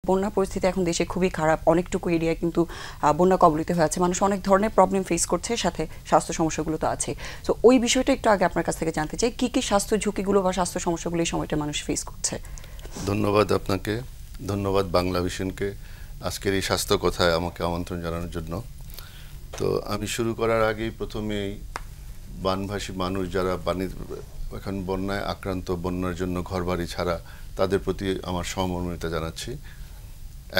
বন্যা পরিস্থিতি এখন দেশে খুবই খারাপ, অনেকটুকু এরিয়া কিন্তু বন্যা কবলিত হয়ে আছে, মানুষ অনেক ধরনের প্রবলেম ফেস করছে, সাথে স্বাস্থ্য সমস্যাগুলো তো আছে। তো ওই বিষয়টা একটু আগে আপনার কাছ থেকে জানতে চাই, কি কি স্বাস্থ্য ঝুঁকিগুলো বা স্বাস্থ্য সমস্যাগুলো এই সময়টা মানুষ ফেস করছে? ধন্যবাদ আপনাকে, ধন্যবাদ বাংলা ভিশনকে আজকের এই স্বাস্থ্য কথায় আমাকে আমন্ত্রণ জানানোর জন্য। তো আমি শুরু করার আগেই প্রথমেই বানভাসী মানুষ যারা এখন বন্যায় আক্রান্ত, বন্যার জন্য ঘরবাড়ি ছাড়া, তাদের প্রতি আমার সহমর্মিতা জানাচ্ছি।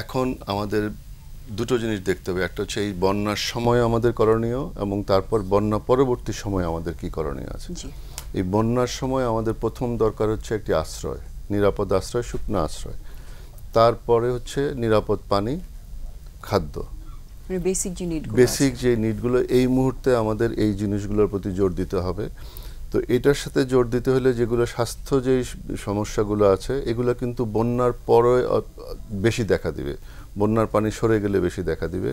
এখন আমাদের দুটো জিনিস দেখতে হবে, একটা হচ্ছে এই বন্যার সময় আমাদের করণীয় এবং তারপর বন্যা পরবর্তী সময় আমাদের কি করণীয় আছে। এই বন্যার সময় আমাদের প্রথম দরকার হচ্ছে একটি আশ্রয়, নিরাপদ আশ্রয়, শুকনো আশ্রয়। তারপরে হচ্ছে নিরাপদ পানি, খাদ্য, বেসিক যে নিডগুলো। এই মুহূর্তে আমাদের এই জিনিসগুলোর প্রতি জোর দিতে হবে। তো এটার সাথে জোর দিতে হলে যেগুলো স্বাস্থ্য যে সমস্যাগুলো আছে এগুলো কিন্তু বন্যার পরে বেশি দেখা দিবে, বন্যার পানি সরে গেলে বেশি দেখা দিবে।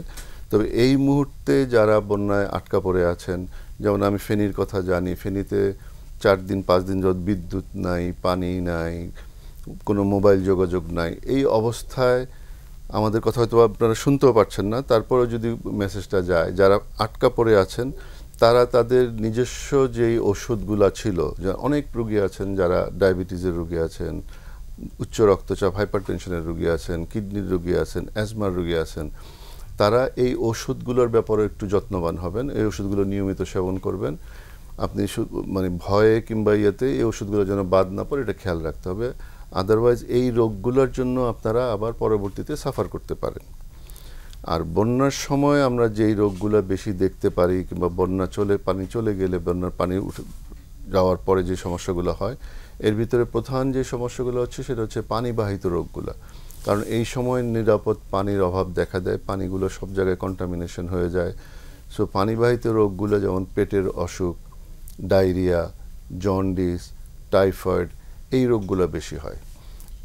তবে এই মুহূর্তে যারা বন্যায় আটকা পড়ে আছেন, যেমন আমি ফেনীর কথা জানি, ফেনীতে 4 দিন 5 দিন যাবত বিদ্যুৎ নাই, পানি নাই, কোনো মোবাইল যোগাযোগ নাই। এই অবস্থায় আমাদের কথা হয়তো আপনারা শুনতেও পাচ্ছেন না, তারপরেও যদি মেসেজটা যায়, যারা আটকা পড়ে আছেন তারা তাদের নিজস্ব যেই ওষুধগুলা ছিল, অনেক রোগী আছেন যারা ডায়াবেটিসের রোগী আছেন, উচ্চ রক্তচাপ হাইপারটেনশনের রোগী আছেন, কিডনির রোগী আছেন, অ্যাজমার রোগী আছেন, তারা এই ওষুধগুলোর ব্যাপারে একটু যত্নবান হবেন, এই ওষুধগুলো নিয়মিত সেবন করবেন। আপনি মানে ভয়ে কিংবা ইয়েতে এই ওষুধগুলো যেন বাদ না পড়ে, এটা খেয়াল রাখতে হবে। আদারওয়াইজ এই রোগগুলোর জন্য আপনারা আবার পরবর্তীতে সাফার করতে পারেন। আর বন্যার সময় আমরা যেই রোগগুলো বেশি দেখতে পারি, কিংবা পানি চলে গেলে, বন্যার পানি যাওয়ার পরে যে সমস্যাগুলো হয়, এর ভিতরে প্রধান যে সমস্যাগুলো হচ্ছে সেটা হচ্ছে পানিবাহিত রোগগুলো। কারণ এই সময় নিরাপদ পানির অভাব দেখা দেয়, পানিগুলো সব জায়গায় কন্টামিনেশন হয়ে যায়। সো পানিবাহিত রোগগুলো যেমন পেটের অসুখ, ডায়রিয়া, জন্ডিস, টাইফয়েড, এই রোগগুলো বেশি হয়।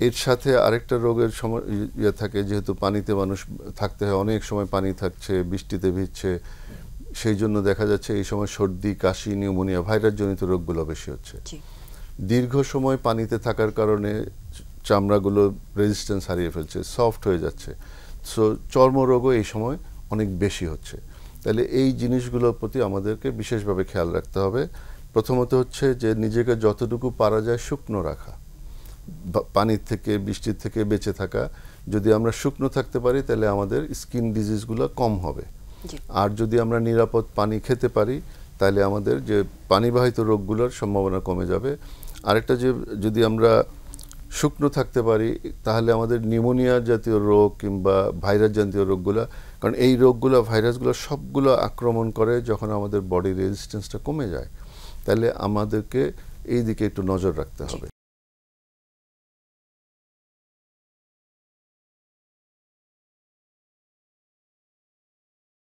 এর সাথে আরেকটা রোগের ইয়ে থাকে, যেহেতু পানিতে মানুষ থাকতে হয়, অনেক সময় পানি থাকছে, বৃষ্টিতে ভিজছে, সেই জন্য দেখা যাচ্ছে এই সময় সর্দি, কাশি, নিউমোনিয়া, ভাইরাসজনিত রোগগুলো বেশি হচ্ছে। দীর্ঘ সময় পানিতে থাকার কারণে চামড়াগুলো রেজিস্ট্যান্স হারিয়ে ফেলছে, সফট হয়ে যাচ্ছে। সো চর্মরোগও এই সময় অনেক বেশি হচ্ছে। তাহলে এই জিনিসগুলোর প্রতি আমাদেরকে বিশেষভাবে খেয়াল রাখতে হবে। প্রথমত হচ্ছে যে নিজেকে যতটুকু পারা যায় শুকনো রাখা, পানির থেকে, বৃষ্টির থেকে বেঁচে থাকা। যদি আমরা শুকনো থাকতে পারি তাহলে আমাদের স্কিন ডিজিজগুলো কম হবে। আর যদি আমরা নিরাপদ পানি খেতে পারি তাহলে আমাদের যে পানিবাহিত রোগগুলোর সম্ভাবনা কমে যাবে। আরেকটা, যে যদি আমরা শুকনো থাকতে পারি তাহলে আমাদের নিউমোনিয়া জাতীয় রোগ কিংবা ভাইরাস জাতীয় রোগগুলো, কারণ এই রোগগুলো, ভাইরাসগুলো সবগুলো আক্রমণ করে যখন আমাদের বডি রেজিস্ট্যান্সটা কমে যায়, তাহলে আমাদেরকে এই দিকে একটু নজর রাখতে হবে।